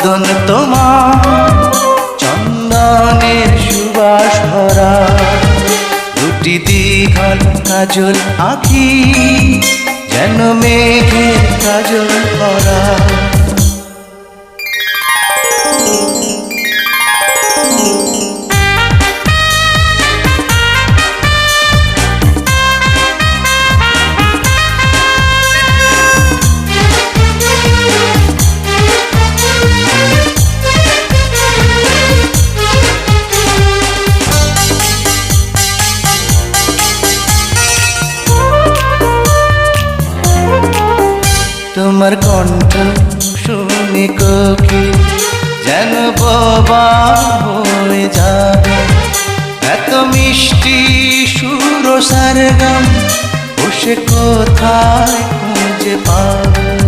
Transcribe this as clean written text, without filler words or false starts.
বদন তোমার চন্দনের সুবাস ভরা, দুটি দীঘল কাজল আঁখি যেন মেঘের কাজল ভরা। তোমার কণ্ঠ শুনে কোকিল যেন বোবা হয়ে যাবে, এত মিষ্টি সুর সারগাম ও সে কোথায় খুঁজে পাবে।